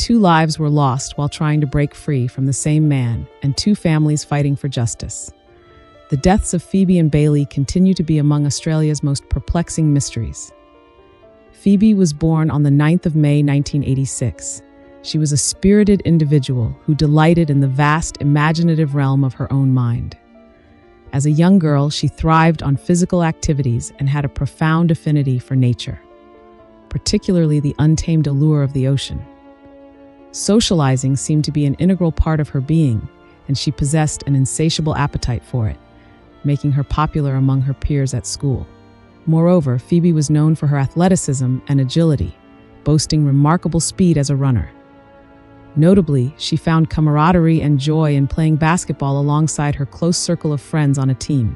2 lives were lost while trying to break free from the same man, and 2 families fighting for justice. The deaths of Phoebe and Baillee continue to be among Australia's most perplexing mysteries. Phoebe was born on the 9th of May 1986. She was a spirited individual who delighted in the vast, imaginative realm of her own mind. As a young girl, she thrived on physical activities and had a profound affinity for nature, particularly the untamed allure of the ocean. Socializing seemed to be an integral part of her being, and she possessed an insatiable appetite for it, making her popular among her peers at school. Moreover, Phoebe was known for her athleticism and agility, boasting remarkable speed as a runner. Notably, she found camaraderie and joy in playing basketball alongside her close circle of friends on a team.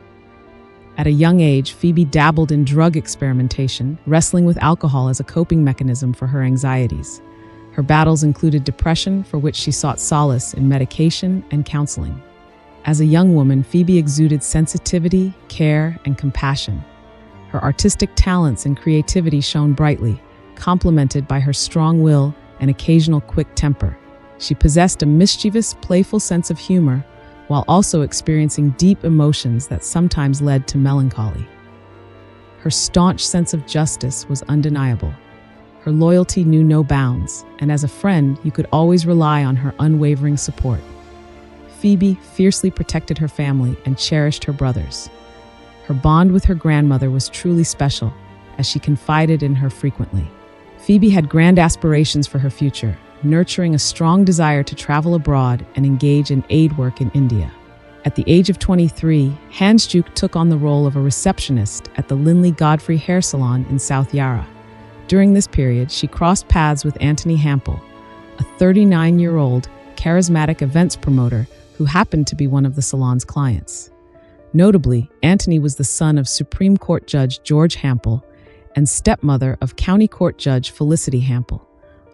At a young age, Phoebe dabbled in drug experimentation, wrestling with alcohol as a coping mechanism for her anxieties. Her battles included depression, for which she sought solace in medication and counseling. As a young woman, Phoebe exuded sensitivity, care, and compassion. Her artistic talents and creativity shone brightly, complemented by her strong will and occasional quick temper. She possessed a mischievous, playful sense of humor, while also experiencing deep emotions that sometimes led to melancholy. Her staunch sense of justice was undeniable. Her loyalty knew no bounds, and as a friend, you could always rely on her unwavering support. Phoebe fiercely protected her family and cherished her brothers. Her bond with her grandmother was truly special, as she confided in her frequently. Phoebe had grand aspirations for her future, nurturing a strong desire to travel abroad and engage in aid work in India. At the age of 23, Handsjuk took on the role of a receptionist at the Linley Godfrey hair salon in South Yarra. During this period, she crossed paths with Antony Hampel, a 39-year-old charismatic events promoter who happened to be one of the salon's clients. Notably, Antony was the son of Supreme Court Judge George Hampel and stepmother of County Court Judge Felicity Hampel.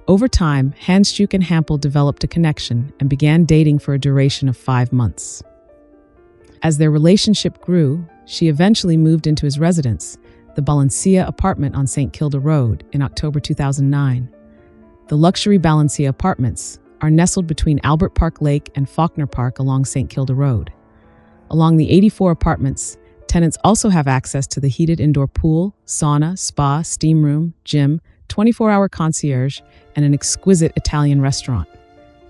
Over time, Handsjuk and Hampel developed a connection and began dating for a duration of 5 months. As their relationship grew, she eventually moved into his residence, the Bailee apartment on St. Kilda Road, in October 2009. The luxury Bailee apartments are nestled between Albert Park Lake and Faulkner Park along St. Kilda Road. Along the 84 apartments, tenants also have access to the heated indoor pool, sauna, spa, steam room, gym, 24-hour concierge, and an exquisite Italian restaurant.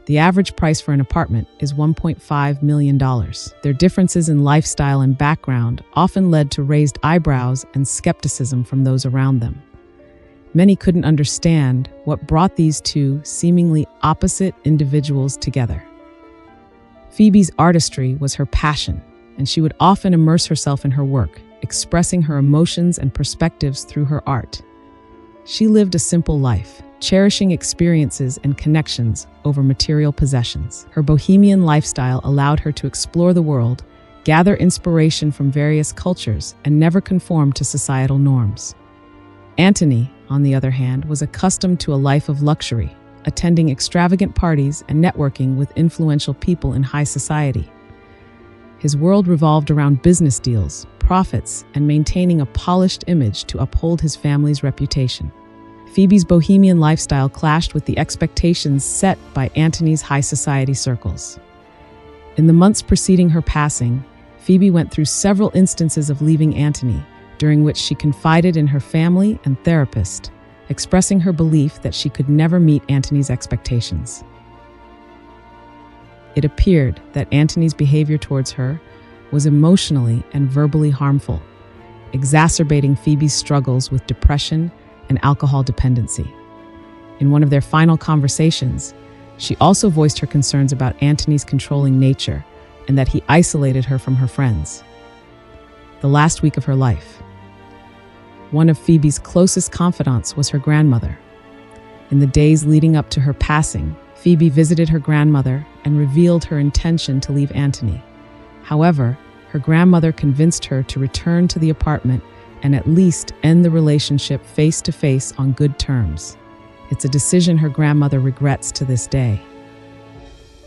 The average price for an apartment is $1.5 million. Their differences in lifestyle and background often led to raised eyebrows and skepticism from those around them. Many couldn't understand what brought these two seemingly opposite individuals together. Phoebe's artistry was her passion, and she would often immerse herself in her work, expressing her emotions and perspectives through her art. She lived a simple life, cherishing experiences and connections over material possessions. Her bohemian lifestyle allowed her to explore the world, gather inspiration from various cultures, and never conform to societal norms. Antony, on the other hand, was accustomed to a life of luxury, attending extravagant parties and networking with influential people in high society. His world revolved around business deals, profits, and maintaining a polished image to uphold his family's reputation. Phoebe's bohemian lifestyle clashed with the expectations set by Antony's high society circles. In the months preceding her passing, Phoebe went through several instances of leaving Antony, during which she confided in her family and therapist, expressing her belief that she could never meet Antony's expectations. It appeared that Antony's behavior towards her was emotionally and verbally harmful, exacerbating Phoebe's struggles with depression and alcohol dependency. In one of their final conversations, she also voiced her concerns about Antony's controlling nature and that he isolated her from her friends. The last week of her life. One of Phoebe's closest confidants was her grandmother. In the days leading up to her passing, Phoebe visited her grandmother and revealed her intention to leave Antony. However, her grandmother convinced her to return to the apartment and at least end the relationship face-to-face on good terms. It's a decision her grandmother regrets to this day.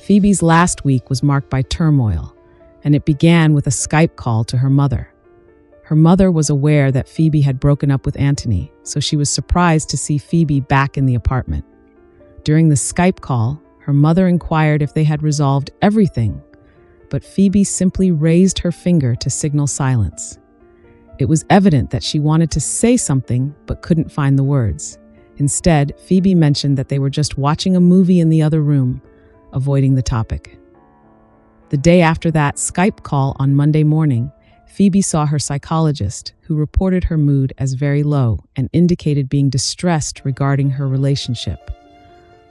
Phoebe's last week was marked by turmoil, and it began with a Skype call to her mother. Her mother was aware that Phoebe had broken up with Antony, so she was surprised to see Phoebe back in the apartment. During the Skype call, her mother inquired if they had resolved everything, but Phoebe simply raised her finger to signal silence. It was evident that she wanted to say something but couldn't find the words. Instead, Phoebe mentioned that they were just watching a movie in the other room, avoiding the topic. The day after that Skype call on Monday morning, Phoebe saw her psychologist, who reported her mood as very low and indicated being distressed regarding her relationship.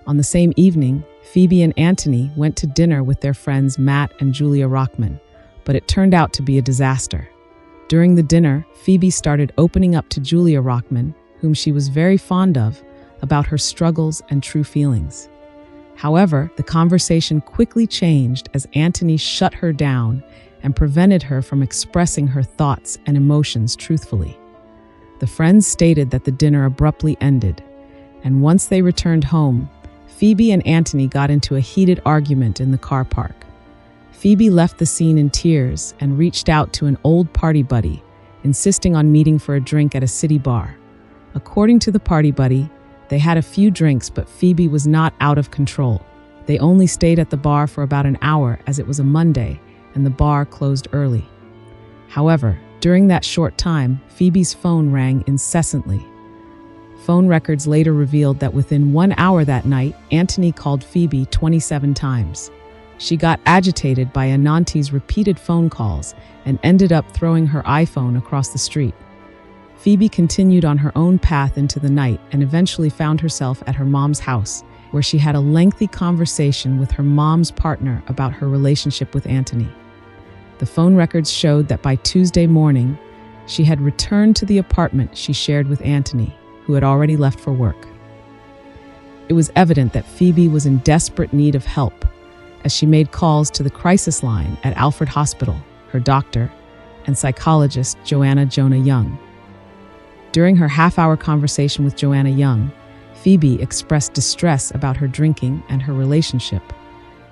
On the same evening, Phoebe and Antony went to dinner with their friends Matt and Julia Rockman, but it turned out to be a disaster. During the dinner, Phoebe started opening up to Julia Rockman, whom she was very fond of, about her struggles and true feelings. However, the conversation quickly changed as Antony shut her down and prevented her from expressing her thoughts and emotions truthfully. The friends stated that the dinner abruptly ended, and once they returned home, Phoebe and Antony got into a heated argument in the car park. Phoebe left the scene in tears and reached out to an old party buddy, insisting on meeting for a drink at a city bar. According to the party buddy, they had a few drinks, but Phoebe was not out of control. They only stayed at the bar for about an hour as it was a Monday and the bar closed early. However, during that short time, Phoebe's phone rang incessantly. Phone records later revealed that within 1 hour that night, Antony called Phoebe 27 times. She got agitated by Ananti's repeated phone calls and ended up throwing her iPhone across the street. Phoebe continued on her own path into the night and eventually found herself at her mom's house, where she had a lengthy conversation with her mom's partner about her relationship with Antony. The phone records showed that by Tuesday morning, she had returned to the apartment she shared with Antony, who had already left for work. It was evident that Phoebe was in desperate need of help, as she made calls to the crisis line at Alfred Hospital, her doctor, and psychologist Joanna Jonah Young. During her half-hour conversation with Joanna Young, Phoebe expressed distress about her drinking and her relationship.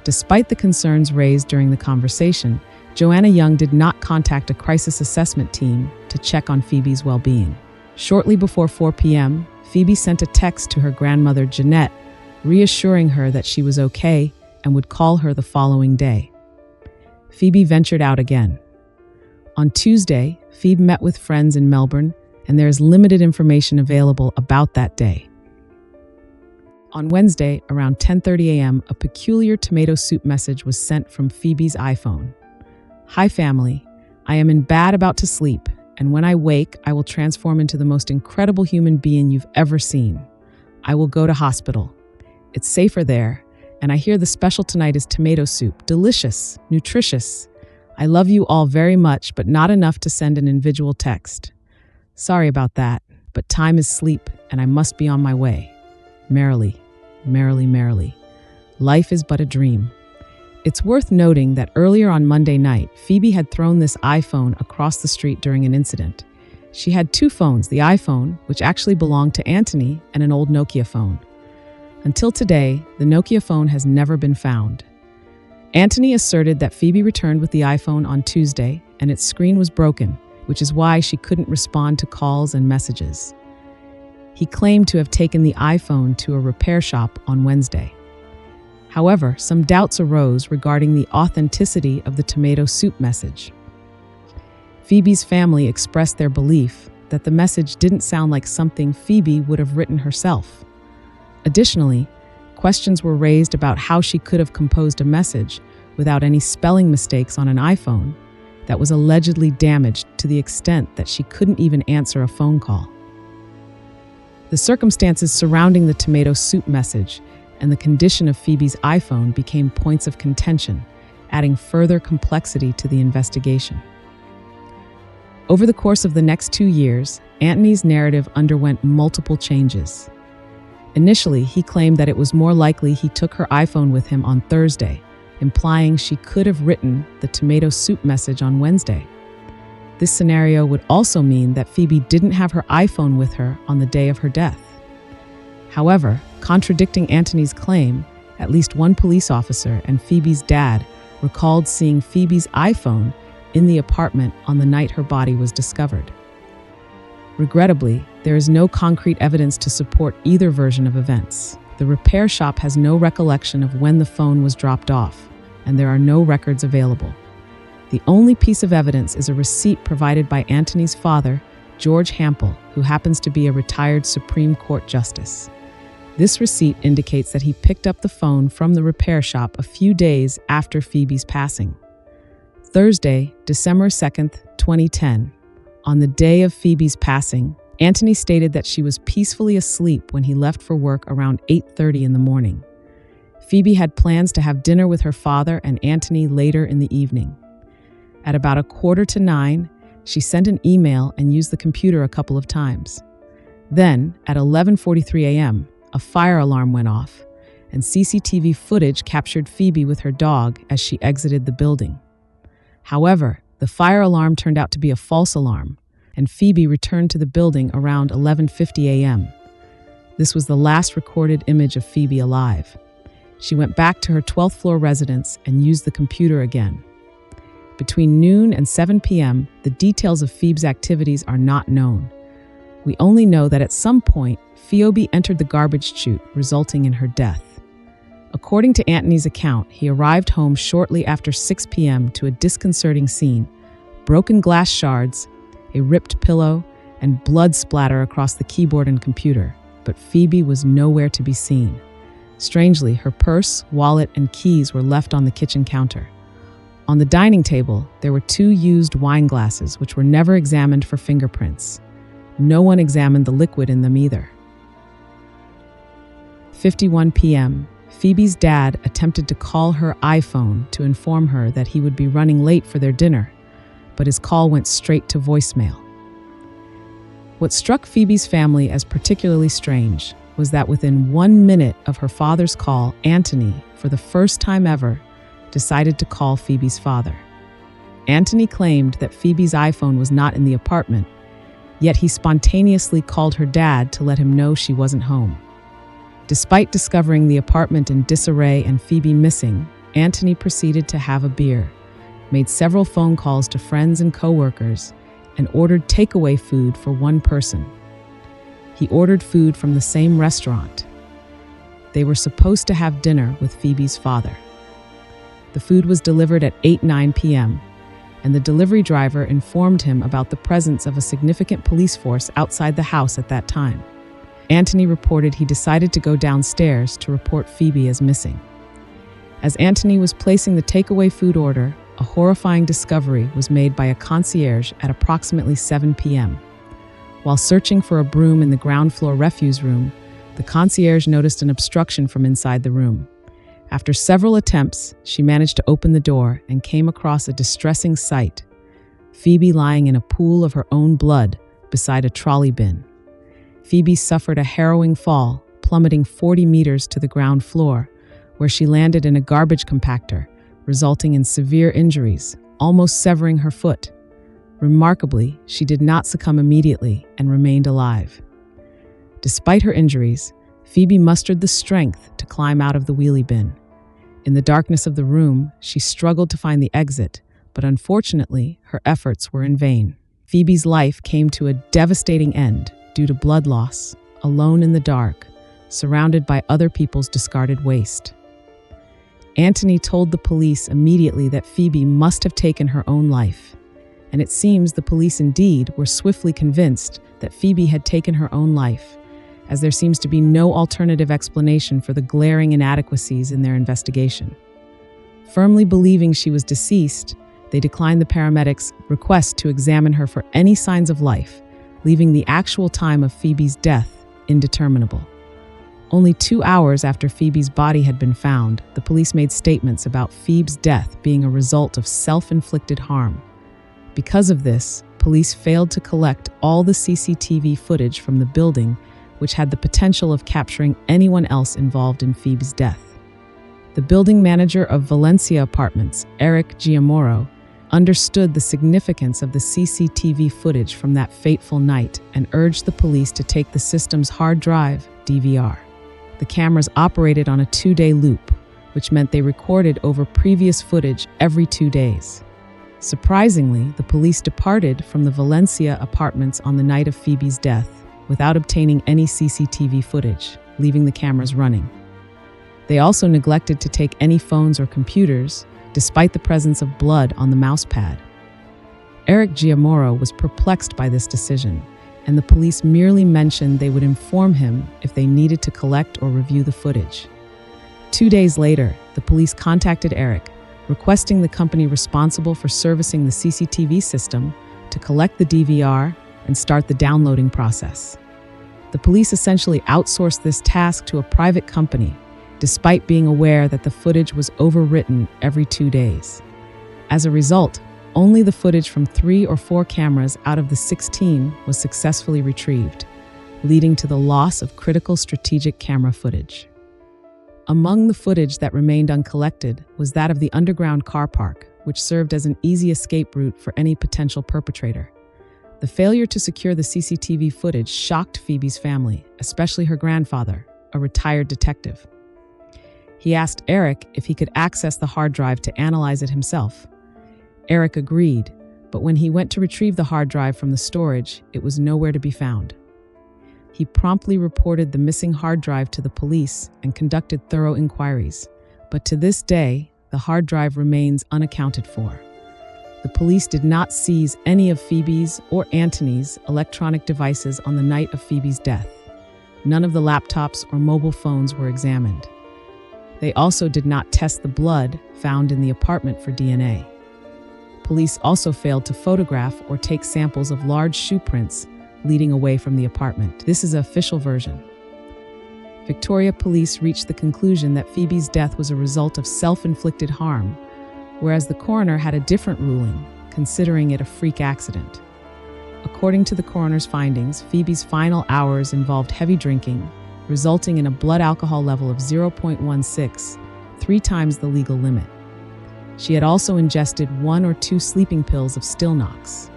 Despite the concerns raised during the conversation, Joanna Young did not contact a crisis assessment team to check on Phoebe's well-being. Shortly before 4 p.m., Phoebe sent a text to her grandmother Jeanette, reassuring her that she was okay and would call her the following day. Phoebe ventured out again. On Tuesday, Phoebe met with friends in Melbourne, and there is limited information available about that day. On Wednesday, around 10:30 a.m., a peculiar tomato soup message was sent from Phoebe's iPhone. "Hi family, I am in bed about to sleep, and when I wake, I will transform into the most incredible human being you've ever seen. I will go to hospital. It's safer there, and I hear the special tonight is tomato soup. Delicious, nutritious. I love you all very much, but not enough to send an individual text. Sorry about that, but time is sleep, and I must be on my way. Merrily, merrily, merrily. Life is but a dream." It's worth noting that earlier on Monday night, Phoebe had thrown this iPhone across the street during an incident. She had two phones, the iPhone, which actually belonged to Antony, and an old Nokia phone. Until today, the Nokia phone has never been found. Antony asserted that Phoebe returned with the iPhone on Tuesday, and its screen was broken, which is why she couldn't respond to calls and messages. He claimed to have taken the iPhone to a repair shop on Wednesday. However, some doubts arose regarding the authenticity of the tomato soup message. Phoebe's family expressed their belief that the message didn't sound like something Phoebe would have written herself. Additionally, questions were raised about how she could have composed a message without any spelling mistakes on an iPhone that was allegedly damaged to the extent that she couldn't even answer a phone call. The circumstances surrounding the tomato soup message and the condition of Phoebe's iPhone became points of contention, adding further complexity to the investigation. Over the course of the next 2 years, Antony's narrative underwent multiple changes. Initially, he claimed that it was more likely he took her iPhone with him on Thursday, implying she could have written the tomato soup message on Wednesday. This scenario would also mean that Phoebe didn't have her iPhone with her on the day of her death. However, contradicting Antony's claim, at least one police officer and Phoebe's dad recalled seeing Phoebe's iPhone in the apartment on the night her body was discovered. Regrettably, there is no concrete evidence to support either version of events. The repair shop has no recollection of when the phone was dropped off, and there are no records available. The only piece of evidence is a receipt provided by Antony's father, George Hampel, who happens to be a retired Supreme Court justice. This receipt indicates that he picked up the phone from the repair shop a few days after Phoebe's passing. Thursday, December 2nd, 2010. On the day of Phoebe's passing, Antony stated that she was peacefully asleep when he left for work around 8:30 in the morning. Phoebe had plans to have dinner with her father and Antony later in the evening. At about 8:45, she sent an email and used the computer a couple of times. Then, at 11:43 a.m., a fire alarm went off, and CCTV footage captured Phoebe with her dog as she exited the building. However, the fire alarm turned out to be a false alarm, and Phoebe returned to the building around 11:50 a.m. This was the last recorded image of Phoebe alive. She went back to her 12th floor residence and used the computer again. Between noon and 7 p.m., the details of Phoebe's activities are not known. We only know that at some point, Phoebe entered the garbage chute, resulting in her death. According to Antony's account, he arrived home shortly after 6 p.m. to a disconcerting scene: broken glass shards, a ripped pillow, and blood splatter across the keyboard and computer. But Phoebe was nowhere to be seen. Strangely, her purse, wallet, and keys were left on the kitchen counter. On the dining table, there were 2 used wine glasses, which were never examined for fingerprints. No one examined the liquid in them either. 5:51 p.m., Phoebe's dad attempted to call her iPhone to inform her that he would be running late for their dinner, but his call went straight to voicemail. What struck Phoebe's family as particularly strange was that within 1 minute of her father's call, Antony, for the first time ever, decided to call Phoebe's father. Antony claimed that Phoebe's iPhone was not in the apartment, yet he spontaneously called her dad to let him know she wasn't home. Despite discovering the apartment in disarray and Phoebe missing, Antony proceeded to have a beer, made several phone calls to friends and coworkers, and ordered takeaway food for one person. He ordered food from the same restaurant. They were supposed to have dinner with Phoebe's father. The food was delivered at 8:09 p.m., and the delivery driver informed him about the presence of a significant police force outside the house at that time. Antony reported he decided to go downstairs to report Phoebe as missing. As Antony was placing the takeaway food order, a horrifying discovery was made by a concierge at approximately 7 p.m. While searching for a broom in the ground floor refuse room, the concierge noticed an obstruction from inside the room. After several attempts, she managed to open the door and came across a distressing sight: Phoebe lying in a pool of her own blood beside a trolley bin. Phoebe suffered a harrowing fall, plummeting 40 meters to the ground floor, where she landed in a garbage compactor, resulting in severe injuries, almost severing her foot. Remarkably, she did not succumb immediately and remained alive. Despite her injuries, Phoebe mustered the strength to climb out of the wheelie bin. In the darkness of the room, she struggled to find the exit, but unfortunately, her efforts were in vain. Phoebe's life came to a devastating end due to blood loss, alone in the dark, surrounded by other people's discarded waste. Antony told the police immediately that Phoebe must have taken her own life, and it seems the police indeed were swiftly convinced that Phoebe had taken her own life, as there seems to be no alternative explanation for the glaring inadequacies in their investigation. Firmly believing she was deceased, they declined the paramedics' request to examine her for any signs of life, leaving the actual time of Phoebe's death indeterminable. Only 2 hours after Phoebe's body had been found, the police made statements about Phoebe's death being a result of self-inflicted harm. Because of this, police failed to collect all the CCTV footage from the building, which had the potential of capturing anyone else involved in Phoebe's death. The building manager of Valencia Apartments, Eric Giamoro, understood the significance of the CCTV footage from that fateful night and urged the police to take the system's hard drive, DVR. The cameras operated on a 2-day loop, which meant they recorded over previous footage every 2 days. Surprisingly, the police departed from the Valencia apartments on the night of Phoebe's death without obtaining any CCTV footage. leaving the cameras running. They also neglected to take any phones or computers, despite the presence of blood on the mouse pad. Eric Giamoro was perplexed by this decision, and the police merely mentioned they would inform him if they needed to collect or review the footage. 2 days later, the police contacted Eric, requesting the company responsible for servicing the CCTV system to collect the DVR and start the downloading process. The police essentially outsourced this task to a private company, despite being aware that the footage was overwritten every 2 days. As a result, only the footage from 3 or 4 cameras out of the 16 was successfully retrieved, leading to the loss of critical strategic camera footage. Among the footage that remained uncollected was that of the underground car park, which served as an easy escape route for any potential perpetrator. The failure to secure the CCTV footage shocked Phoebe's family, especially her grandfather, a retired detective. He asked Eric if he could access the hard drive to analyze it himself. Eric agreed, but when he went to retrieve the hard drive from the storage, it was nowhere to be found. He promptly reported the missing hard drive to the police and conducted thorough inquiries, but to this day, the hard drive remains unaccounted for. The police did not seize any of Phoebe's or Antony's electronic devices on the night of Phoebe's death. None of the laptops or mobile phones were examined. They also did not test the blood found in the apartment for DNA. Police also failed to photograph or take samples of large shoe prints leading away from the apartment. This is the official version. Victoria police reached the conclusion that Phoebe's death was a result of self-inflicted harm, whereas the coroner had a different ruling, considering it a freak accident. According to the coroner's findings, Phoebe's final hours involved heavy drinking, resulting in a blood alcohol level of 0.16, 3 times the legal limit. She had also ingested 1 or 2 sleeping pills of Stilnox.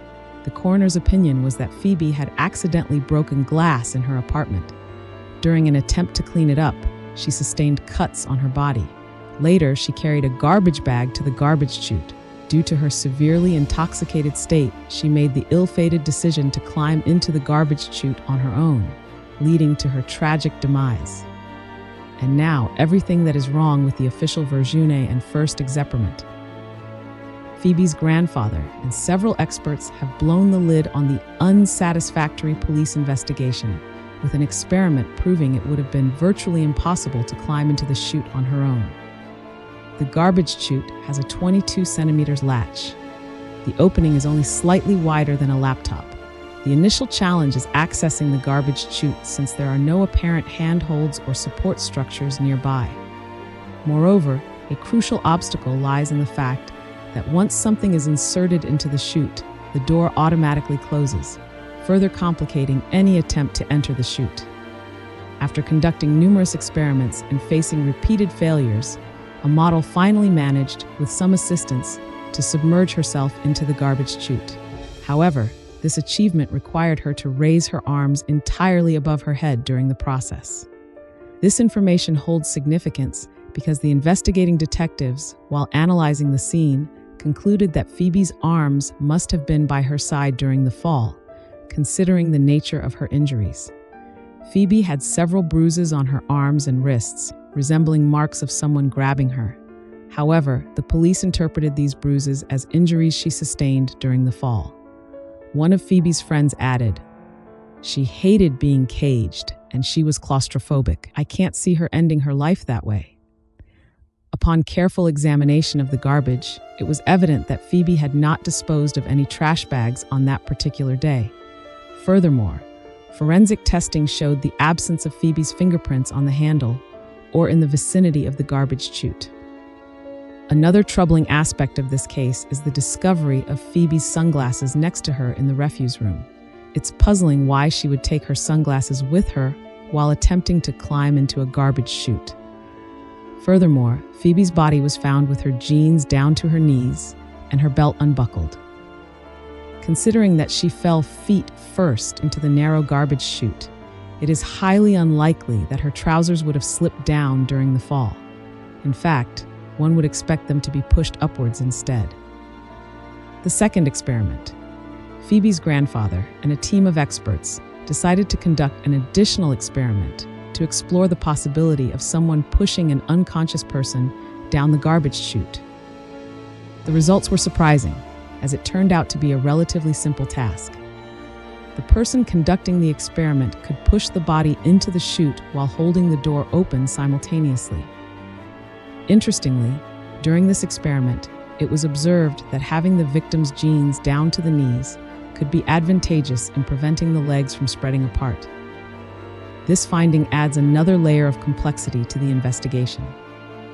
The coroner's opinion was that Phoebe had accidentally broken glass in her apartment. During an attempt to clean it up, she sustained cuts on her body. Later, she carried a garbage bag to the garbage chute. Due to her severely intoxicated state, she made the ill-fated decision to climb into the garbage chute on her own, leading to her tragic demise. And now, everything that is wrong with the official version and first experiment. Phoebe's grandfather and several experts have blown the lid on the unsatisfactory police investigation, with an experiment proving it would have been virtually impossible to climb into the chute on her own. The garbage chute has a 22 centimeters latch. The opening is only slightly wider than a laptop. The initial challenge is accessing the garbage chute since there are no apparent handholds or support structures nearby. Moreover, a crucial obstacle lies in the fact that once something is inserted into the chute, the door automatically closes, further complicating any attempt to enter the chute. After conducting numerous experiments and facing repeated failures, a model finally managed, with some assistance, to submerge herself into the garbage chute. However, this achievement required her to raise her arms entirely above her head during the process. This information holds significance because the investigating detectives, while analyzing the scene, concluded that Phoebe's arms must have been by her side during the fall, considering the nature of her injuries. Phoebe had several bruises on her arms and wrists, resembling marks of someone grabbing her. However, the police interpreted these bruises as injuries she sustained during the fall. One of Phoebe's friends added, "She hated being caged, and she was claustrophobic. I can't see her ending her life that way." Upon careful examination of the garbage, it was evident that Phoebe had not disposed of any trash bags on that particular day. Furthermore, forensic testing showed the absence of Phoebe's fingerprints on the handle or in the vicinity of the garbage chute. Another troubling aspect of this case is the discovery of Phoebe's sunglasses next to her in the refuse room. It's puzzling why she would take her sunglasses with her while attempting to climb into a garbage chute. Furthermore, Phoebe's body was found with her jeans down to her knees and her belt unbuckled. Considering that she fell feet first into the narrow garbage chute, it is highly unlikely that her trousers would have slipped down during the fall. In fact, one would expect them to be pushed upwards instead. The second experiment. Phoebe's grandfather and a team of experts decided to conduct an additional experiment to explore the possibility of someone pushing an unconscious person down the garbage chute. The results were surprising, as it turned out to be a relatively simple task. The person conducting the experiment could push the body into the chute while holding the door open simultaneously. Interestingly, during this experiment, it was observed that having the victim's jeans down to the knees could be advantageous in preventing the legs from spreading apart. This finding adds another layer of complexity to the investigation.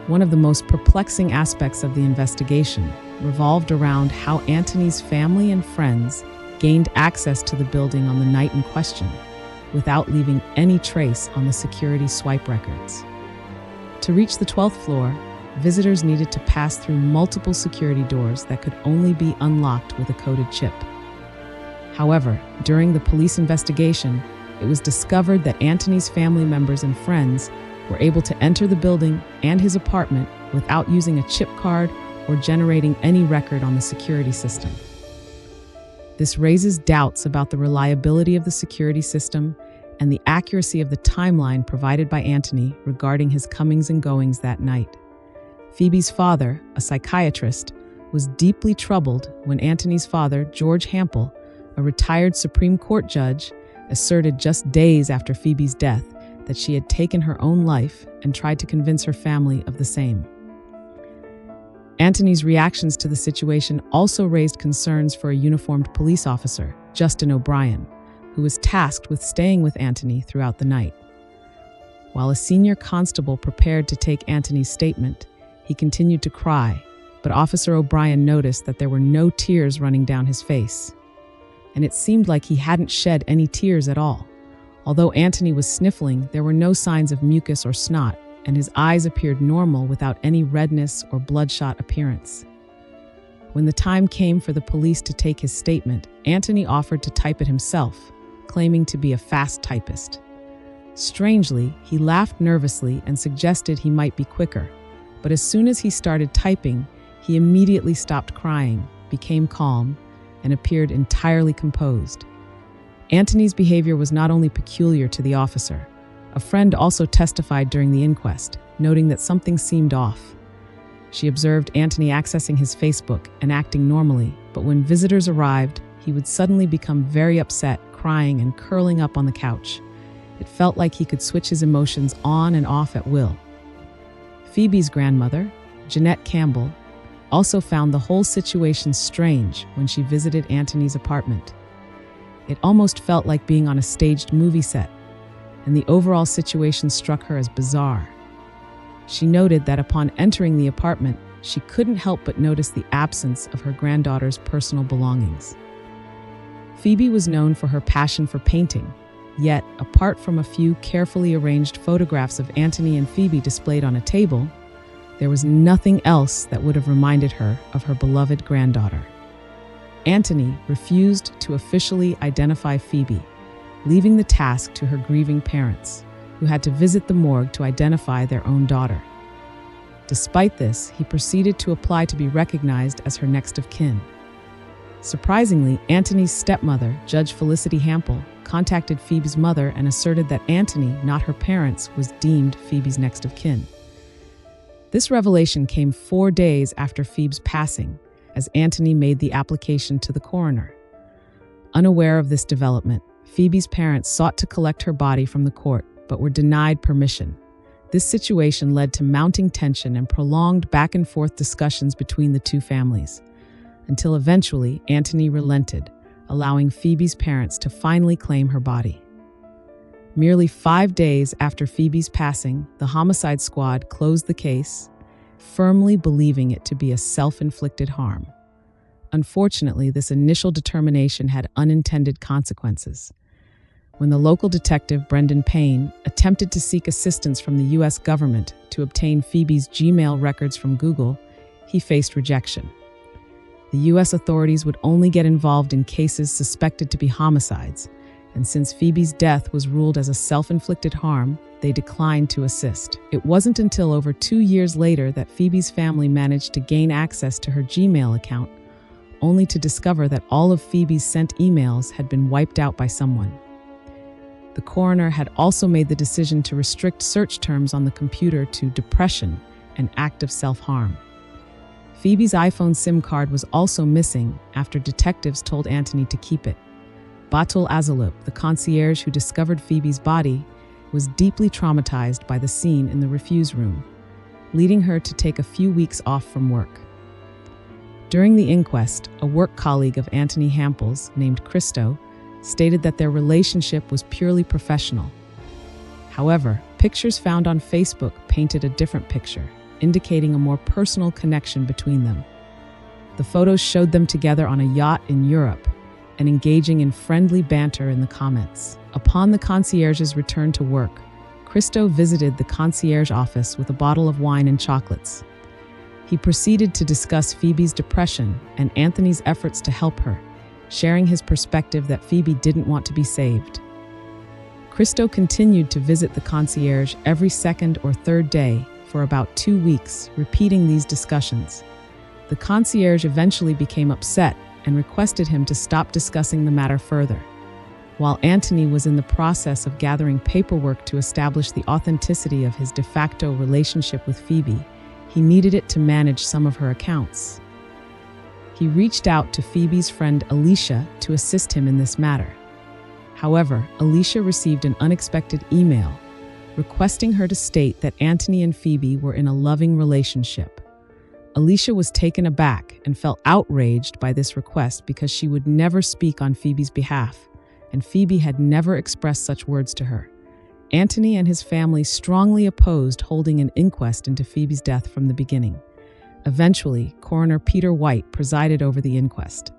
One of the most perplexing aspects of the investigation revolved around how Antony's family and friends gained access to the building on the night in question, without leaving any trace on the security swipe records. To reach the 12th floor, visitors needed to pass through multiple security doors that could only be unlocked with a coded chip. However, during the police investigation, it was discovered that Antony's family members and friends were able to enter the building and his apartment without using a chip card or generating any record on the security system. This raises doubts about the reliability of the security system and the accuracy of the timeline provided by Antony regarding his comings and goings that night. Phoebe's father, a psychiatrist, was deeply troubled when Antony's father, George Hampel, a retired Supreme Court judge, asserted just days after Phoebe's death that she had taken her own life and tried to convince her family of the same. Antony's reactions to the situation also raised concerns for a uniformed police officer, Justin O'Brien, who was tasked with staying with Antony throughout the night. While a senior constable prepared to take Antony's statement, he continued to cry, but Officer O'Brien noticed that there were no tears running down his face. And it seemed like he hadn't shed any tears at all. Although Antony was sniffling, there were no signs of mucus or snot, and his eyes appeared normal without any redness or bloodshot appearance. When the time came for the police to take his statement, Antony offered to type it himself, claiming to be a fast typist. Strangely, he laughed nervously and suggested he might be quicker, but as soon as he started typing, he immediately stopped crying, became calm, and appeared entirely composed. Antony's behavior was not only peculiar to the officer. A friend also testified during the inquest, noting that something seemed off. She observed Antony accessing his Facebook and acting normally, but when visitors arrived, he would suddenly become very upset, crying and curling up on the couch. It felt like he could switch his emotions on and off at will. Phoebe's grandmother, Jeanette Campbell, also found the whole situation strange when she visited Antony's apartment. It almost felt like being on a staged movie set, and the overall situation struck her as bizarre. She noted that upon entering the apartment, she couldn't help but notice the absence of her granddaughter's personal belongings. Phoebe was known for her passion for painting, yet, apart from a few carefully arranged photographs of Antony and Phoebe displayed on a table, there was nothing else that would have reminded her of her beloved granddaughter. Antony refused to officially identify Phoebe, leaving the task to her grieving parents, who had to visit the morgue to identify their own daughter. Despite this, he proceeded to apply to be recognized as her next of kin. Surprisingly, Antony's stepmother, Judge Felicity Hampel, contacted Phoebe's mother and asserted that Antony, not her parents, was deemed Phoebe's next of kin. This revelation came 4 days after Phoebe's passing, as Antony made the application to the coroner. Unaware of this development, Phoebe's parents sought to collect her body from the court, but were denied permission. This situation led to mounting tension and prolonged back-and-forth discussions between the two families, until eventually Antony relented, allowing Phoebe's parents to finally claim her body. Merely 5 days after Phoebe's passing, the homicide squad closed the case, firmly believing it to be a self-inflicted harm. Unfortunately, this initial determination had unintended consequences. When the local detective, Brendan Payne, attempted to seek assistance from the U.S. government to obtain Phoebe's Gmail records from Google, he faced rejection. The U.S. authorities would only get involved in cases suspected to be homicides, and since Phoebe's death was ruled as a self-inflicted harm, they declined to assist. It wasn't until over 2 years later that Phoebe's family managed to gain access to her Gmail account, only to discover that all of Phoebe's sent emails had been wiped out by someone. The coroner had also made the decision to restrict search terms on the computer to depression and active self-harm. Phoebe's iPhone SIM card was also missing after detectives told Antony to keep it. Batul Azalup, the concierge who discovered Phoebe's body, was deeply traumatized by the scene in the refuse room, leading her to take a few weeks off from work. During the inquest, a work colleague of Antony Hampel's, named Christo, stated that their relationship was purely professional. However, pictures found on Facebook painted a different picture, indicating a more personal connection between them. The photos showed them together on a yacht in Europe and engaging in friendly banter in the comments. Upon the concierge's return to work, Christo visited the concierge office with a bottle of wine and chocolates. He proceeded to discuss Phoebe's depression and Antony's efforts to help her, sharing his perspective that Phoebe didn't want to be saved. Christo continued to visit the concierge every second or third day for about 2 weeks, repeating these discussions. The concierge eventually became upset and requested him to stop discussing the matter further. While Antony was in the process of gathering paperwork to establish the authenticity of his de facto relationship with Phoebe, he needed it to manage some of her accounts. He reached out to Phoebe's friend Alicia to assist him in this matter. However, Alicia received an unexpected email requesting her to state that Antony and Phoebe were in a loving relationship. Alicia was taken aback and felt outraged by this request because she would never speak on Phoebe's behalf, and Phoebe had never expressed such words to her. Antony and his family strongly opposed holding an inquest into Phoebe's death from the beginning. Eventually, Coroner Peter White presided over the inquest.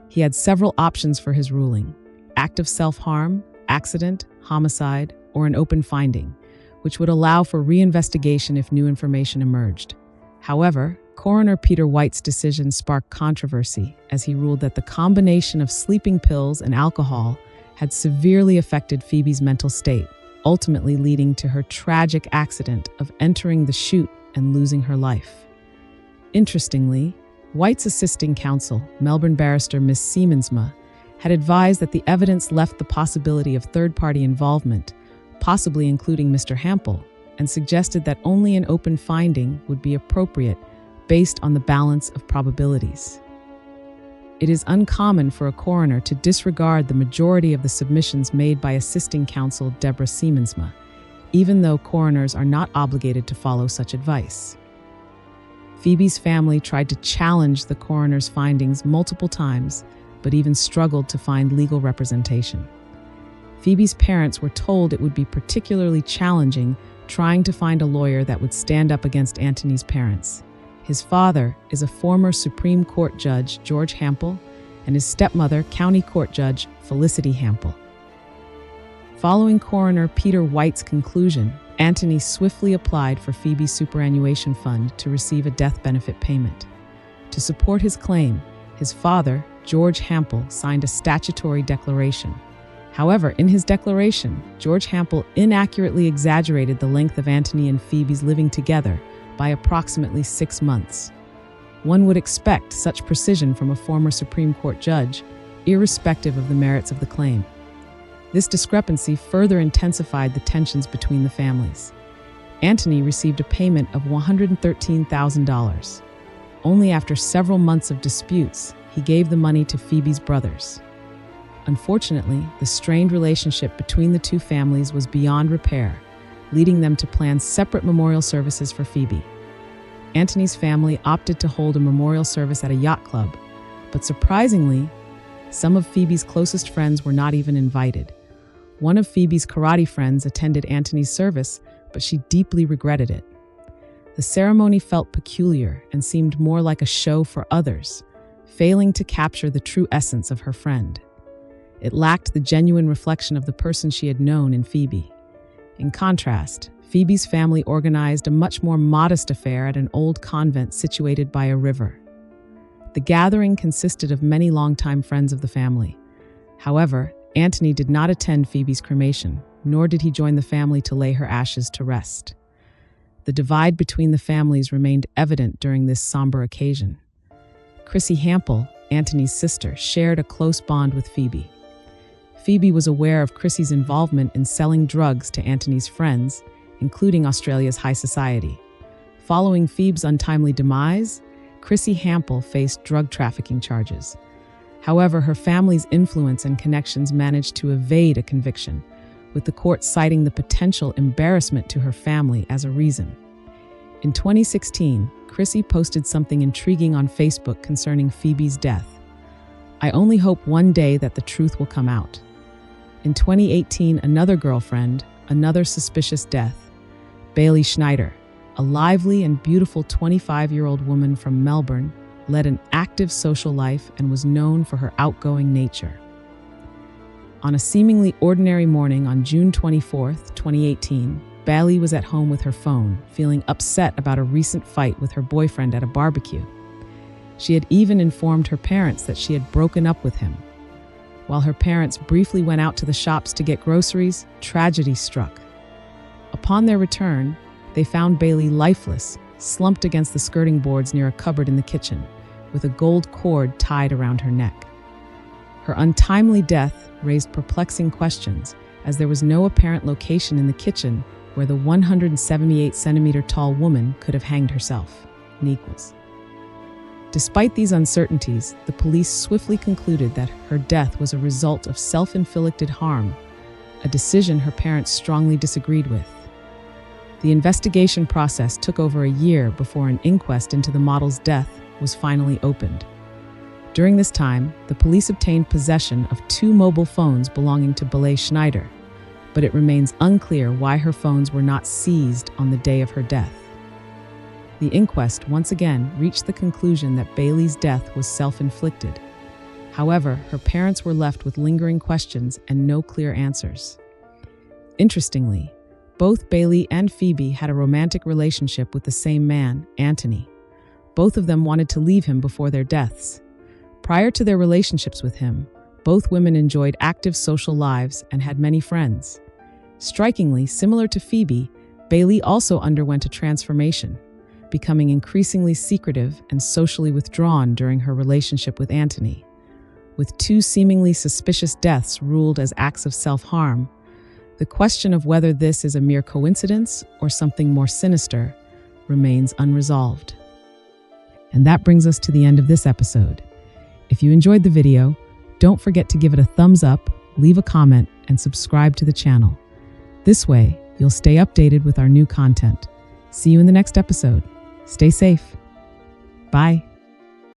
He had several options for his ruling: active self-harm, accident, homicide, or an open finding, which would allow for reinvestigation if new information emerged. However, Coroner Peter White's decision sparked controversy as he ruled that the combination of sleeping pills and alcohol had severely affected Phoebe's mental state, ultimately leading to her tragic accident of entering the chute and losing her life. Interestingly, White's assisting counsel, Melbourne barrister Miss Siemensma, had advised that the evidence left the possibility of third-party involvement, possibly including Mr. Hampel, and suggested that only an open finding would be appropriate based on the balance of probabilities. It is uncommon for a coroner to disregard the majority of the submissions made by assisting counsel Deborah Siemensma, even though coroners are not obligated to follow such advice. Phoebe's family tried to challenge the coroner's findings multiple times, but even struggled to find legal representation. Phoebe's parents were told it would be particularly challenging trying to find a lawyer that would stand up against Antony's parents. His father is a former Supreme Court Judge, George Hampel, and his stepmother, County Court Judge Felicity Hampel. Following Coroner Peter White's conclusion, Antony swiftly applied for Phoebe's superannuation fund to receive a death benefit payment. To support his claim, his father, George Hampel, signed a statutory declaration. However, in his declaration, George Hampel inaccurately exaggerated the length of Antony and Phoebe's living together by approximately 6 months. One would expect such precision from a former Supreme Court judge, irrespective of the merits of the claim. This discrepancy further intensified the tensions between the families. Antony received a payment of $113,000. Only after several months of disputes, he gave the money to Phoebe's brothers. Unfortunately, the strained relationship between the two families was beyond repair, leading them to plan separate memorial services for Phoebe. Antony's family opted to hold a memorial service at a yacht club, but surprisingly, some of Phoebe's closest friends were not even invited. One of Phoebe's karate friends attended Antony's service, but she deeply regretted it. The ceremony felt peculiar and seemed more like a show for others, failing to capture the true essence of her friend. It lacked the genuine reflection of the person she had known in Phoebe. In contrast, Phoebe's family organized a much more modest affair at an old convent situated by a river. The gathering consisted of many longtime friends of the family. However, Antony did not attend Phoebe's cremation, nor did he join the family to lay her ashes to rest. The divide between the families remained evident during this somber occasion. Chrissy Hampel, Antony's sister, shared a close bond with Phoebe. Phoebe was aware of Chrissy's involvement in selling drugs to Antony's friends, including Australia's high society. Following Phoebe's untimely demise, Antony Hampel faced drug trafficking charges. However, her family's influence and connections managed to evade a conviction, with the court citing the potential embarrassment to her family as a reason. In 2016, Chrissy posted something intriguing on Facebook concerning Phoebe's death. "I only hope one day that the truth will come out." In 2018, another girlfriend, another suspicious death. Bailee Schneider, a lively and beautiful 25-year-old woman from Melbourne, led an active social life and was known for her outgoing nature. On a seemingly ordinary morning on June 24, 2018, Baillee was at home with her phone, feeling upset about a recent fight with her boyfriend at a barbecue. She had even informed her parents that she had broken up with him. While her parents briefly went out to the shops to get groceries, tragedy struck. Upon their return, they found Baillee lifeless, slumped against the skirting boards near a cupboard in the kitchen, with a gold cord tied around her neck. Her untimely death raised perplexing questions, as there was no apparent location in the kitchen where the 178-centimeter-tall woman could have hanged herself. Despite these uncertainties, the police swiftly concluded that her death was a result of self-inflicted harm, a decision her parents strongly disagreed with. The investigation process took over a year before an inquest into the model's death was finally opened. During this time, the police obtained possession of 2 mobile phones belonging to Baillee Schneider, but it remains unclear why her phones were not seized on the day of her death. The inquest once again reached the conclusion that Bailey's death was self-inflicted. However, her parents were left with lingering questions and no clear answers. Interestingly, both Baillee and Phoebe had a romantic relationship with the same man, Antony. Both of them wanted to leave him before their deaths. Prior to their relationships with him, both women enjoyed active social lives and had many friends. Strikingly, similar to Phoebe, Baillee also underwent a transformation, becoming increasingly secretive and socially withdrawn during her relationship with Antony. With 2 seemingly suspicious deaths ruled as acts of self-harm, the question of whether this is a mere coincidence or something more sinister remains unresolved. And that brings us to the end of this episode. If you enjoyed the video, don't forget to give it a thumbs up, leave a comment, and subscribe to the channel. This way, you'll stay updated with our new content. See you in the next episode. Stay safe. Bye.